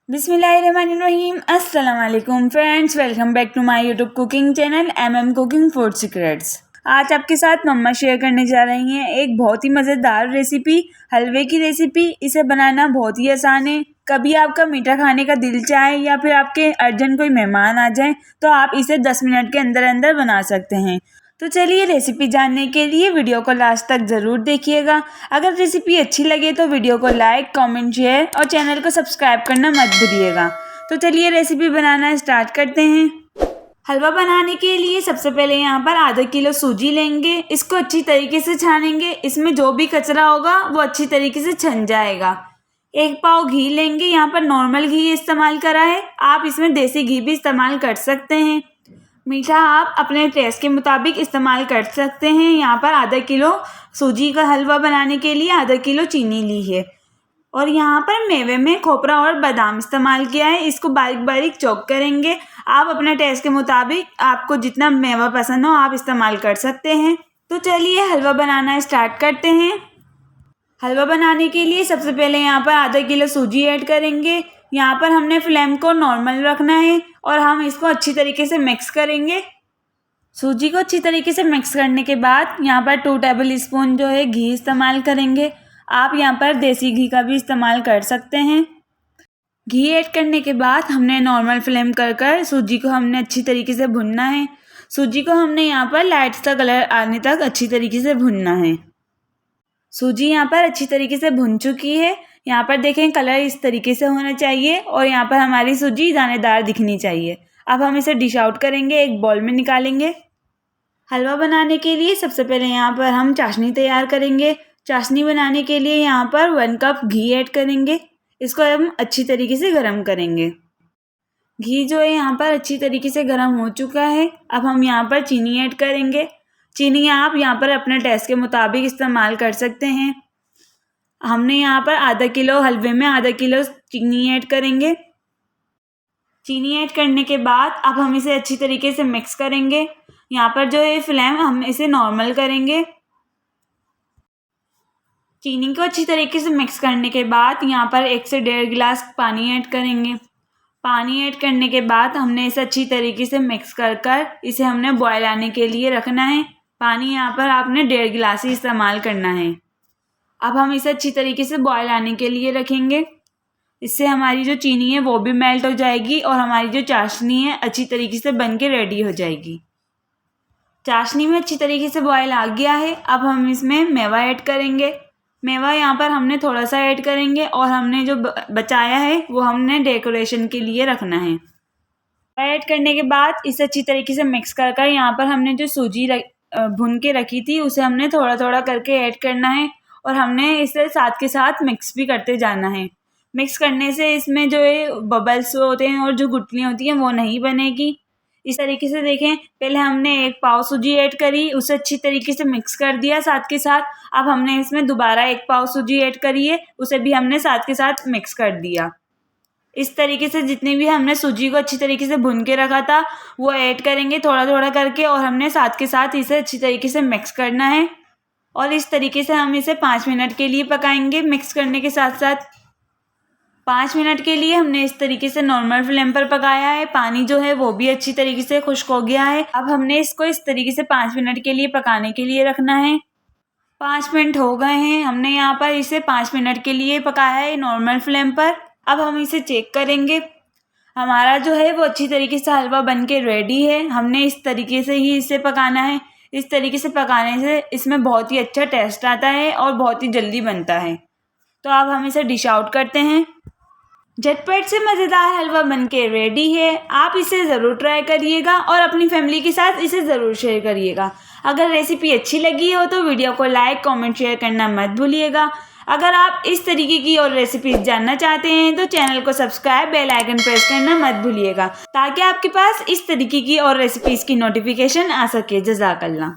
बिस्मिल्लाहिर्रहमानिर्रहीम। अस्सलाम वालेकुम friends, welcome back to my YouTube cooking channel MM cooking food secrets. आज आपके साथ मम्मा शेयर करने जा रही हैं एक बहुत ही मज़ेदार रेसिपी, हलवे की रेसिपी। इसे बनाना बहुत ही आसान है। कभी आपका मीठा खाने का दिल चाहे या फिर आपके अर्जेंट कोई मेहमान आ जाए तो आप इसे 10 मिनट के अंदर अंदर बना सकते हैं। तो चलिए रेसिपी जानने के लिए वीडियो को लास्ट तक ज़रूर देखिएगा। अगर रेसिपी अच्छी लगे तो वीडियो को लाइक, कमेंट, शेयर और चैनल को सब्सक्राइब करना मत भूलिएगा। तो चलिए रेसिपी बनाना स्टार्ट करते हैं। हलवा बनाने के लिए सबसे पहले यहाँ पर आधा किलो सूजी लेंगे। इसको अच्छी तरीके से छानेंगे। इसमें जो भी कचरा होगा वो अच्छी तरीके से छन जाएगा। 1 पाव घी लेंगे। यहाँ पर नॉर्मल घी इस्तेमाल करा है, आप इसमें देसी घी भी इस्तेमाल कर सकते हैं। मीठा आप अपने टेस्ट के मुताबिक इस्तेमाल कर सकते हैं। यहाँ पर आधा किलो सूजी का हलवा बनाने के लिए आधा किलो चीनी ली है और यहाँ पर मेवे में खोपरा और बादाम इस्तेमाल किया है। इसको बारीक बारीक चॉप करेंगे। आप अपने टेस्ट के मुताबिक आपको जितना मेवा पसंद हो आप इस्तेमाल कर सकते हैं। तो चलिए हलवा बनाना स्टार्ट करते हैं। हलवा बनाने के लिए सबसे पहले यहाँ पर आधा किलो सूजी ऐड करेंगे। यहाँ पर हमने फ्लेम को नॉर्मल रखना है और हम इसको अच्छी तरीके से मिक्स करेंगे। सूजी को अच्छी तरीके से मिक्स करने के बाद यहाँ पर 2 टेबल स्पून जो है घी इस्तेमाल करेंगे। आप यहाँ पर देसी घी का भी इस्तेमाल कर सकते हैं। घी ऐड करने के बाद हमने नॉर्मल फ्लेम कर सूजी को हमने अच्छी तरीके से भुनना है। सूजी को हमने यहाँ पर लाइट सा कलर आने तक अच्छी तरीके से भुनना है। सूजी यहाँ पर अच्छी तरीके से भुन चुकी है। यहाँ पर देखें कलर इस तरीके से होना चाहिए और यहाँ पर हमारी सूजी दानेदार दिखनी चाहिए। अब हम इसे डिश आउट करेंगे, एक बाउल में निकालेंगे। हलवा बनाने के लिए सबसे पहले यहाँ पर हम चाशनी तैयार करेंगे। चाशनी बनाने के लिए यहाँ पर 1 कप घी ऐड करेंगे। इसको हम अच्छी तरीके से गर्म करेंगे। घी जो है यहाँ पर अच्छी तरीके से गर्म हो चुका है। अब हम यहाँ पर चीनी ऐड करेंगे। चीनी आप यहाँ पर अपने टेस्ट के मुताबिक इस्तेमाल कर सकते हैं। हमने यहाँ पर आधा किलो हलवे में आधा किलो चीनी ऐड करेंगे। चीनी ऐड करने के बाद अब हम इसे अच्छी तरीके से मिक्स करेंगे। यहाँ पर जो है फ्लेम हम इसे नॉर्मल करेंगे। चीनी को अच्छी तरीके से मिक्स करने के बाद यहाँ पर 1 से 1.5 गिलास पानी ऐड करेंगे। पानी ऐड करने के बाद हमने इसे अच्छी तरीके से मिक्स कर इसे हमने बॉयल आने के लिए रखना है। पानी यहाँ पर आपने 1.5 गिलास ही इस्तेमाल करना है। अब हम इसे अच्छी तरीके से बॉयल आने के लिए रखेंगे। इससे हमारी जो चीनी है वो भी मेल्ट हो जाएगी और हमारी जो चाशनी है अच्छी तरीके से बन के रेडी हो जाएगी। चाशनी में अच्छी तरीके से बॉयल आ गया है। अब हम इसमें मेवा ऐड करेंगे। मेवा यहाँ पर हमने थोड़ा सा ऐड करेंगे और हमने जो बचाया है वो हमने डेकोरेशन के लिए रखना है। ऐड करने के बाद इसे अच्छी तरीके से मिक्स कर यहाँ पर हमने जो सूजी भून के रखी थी उसे हमने थोड़ा थोड़ा करके ऐड करना है और हमने इसे साथ के साथ मिक्स भी करते जाना है। मिक्स करने से इसमें जो है बबल्स होते हैं और जो गुठलियाँ होती हैं वो नहीं बनेगी। इस तरीके से देखें, पहले हमने 1 पाव सूजी ऐड करी, उसे अच्छी तरीके से मिक्स कर दिया साथ के साथ। अब हमने इसमें दोबारा 1 पाव सूजी ऐड करी है, उसे भी हमने साथ के साथ मिक्स कर दिया। इस तरीके से जितनी भी हमने सूजी को अच्छी तरीके से भून के रखा था वो ऐड करेंगे थोड़ा थोड़ा करके और हमने साथ के साथ इसे अच्छी तरीके से मिक्स करना है और इस तरीके से हम इसे 5 मिनट के लिए पकाएंगे। मिक्स करने के साथ साथ 5 मिनट के लिए हमने इस तरीके से नॉर्मल फ्लेम पर पकाया है। पानी जो है वो भी अच्छी तरीके से खुश्क हो गया है। अब हमने इसको इस तरीके से 5 मिनट के लिए पकाने के लिए रखना है। 5 मिनट हो गए हैं। हमने यहाँ पर इसे 5 मिनट के लिए पकाया है नॉर्मल फ्लेम पर। अब हम इसे चेक करेंगे। हमारा जो है वो अच्छी तरीके से हलवा बन के रेडी है। हमने इस तरीके से ही इसे पकाना है। इस तरीके से पकाने से इसमें बहुत ही अच्छा टेस्ट आता है और बहुत ही जल्दी बनता है। तो अब हम इसे डिश आउट करते हैं। झटपट से मज़ेदार हलवा बनके रेडी है। आप इसे ज़रूर ट्राई करिएगा और अपनी फैमिली के साथ इसे ज़रूर शेयर करिएगा। अगर रेसिपी अच्छी लगी हो तो वीडियो को लाइक, कमेंट, शेयर करना मत भूलिएगा। अगर आप इस तरीके की और रेसिपीज़ जानना चाहते हैं तो चैनल को सब्सक्राइब, बेल आइकन प्रेस करना मत भूलिएगा ताकि आपके पास इस तरीके की और रेसिपीज़ की नोटिफिकेशन आ सके। जज़ाकल्लाह।